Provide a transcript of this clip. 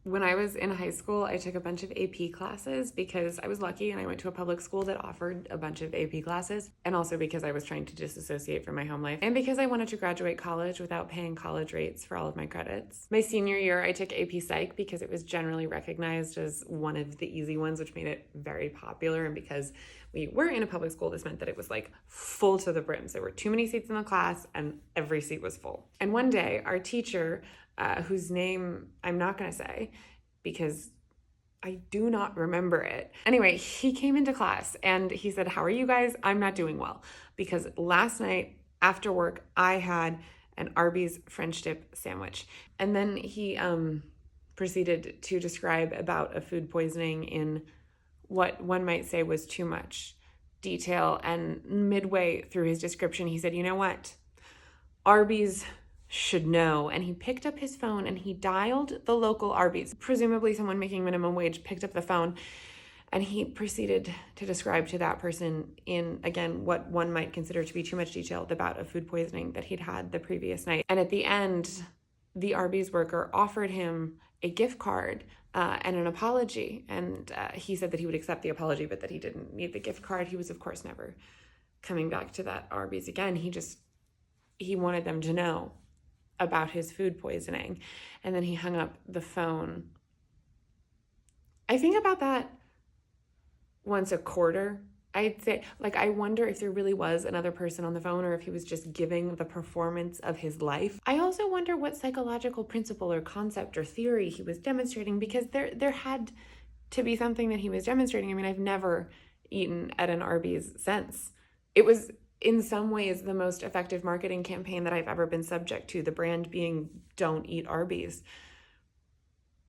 When I was in high school, I took a bunch of AP classes because I was lucky and I went to a public school that offered a bunch of AP classes, and also because I was trying to disassociate from my home life, and because I wanted to graduate college without paying college rates for all of my credits. My senior year, I took AP Psych because it was generally recognized as one of the easy ones, which made it very popular, and because we were in a public school, this meant that it was like full to the brim. So there were too many seats in the class and every seat was full. And one day, our teacher, whose name I'm not going to say because I do not remember it. Anyway, he came into class and he said, "How are you guys? I'm not doing well because last night after work, I had an Arby's French dip sandwich." And then he proceeded to describe about a food poisoning in what one might say was too much detail. And midway through his description, he said, "You know what? Arby's should know." And he picked up his phone and he dialed the local Arby's. Presumably someone making minimum wage picked up the phone and he proceeded to describe to that person in, again, what one might consider to be too much detail about a food poisoning that he'd had the previous night. And at the end, the Arby's worker offered him a gift card and an apology. And he said that he would accept the apology, but that he didn't need the gift card. He was, of course, never coming back to that Arby's again. He wanted them to know about his food poisoning. And then he hung up the phone. I think about that once a quarter. I'd say, like, I wonder if there really was another person on the phone or if he was just giving the performance of his life. I also wonder what psychological principle or concept or theory he was demonstrating, because there had to be something that he was demonstrating. I mean, I've never eaten at an Arby's since. It was in some ways the most effective marketing campaign that I've ever been subject to, the brand being "Don't Eat Arby's."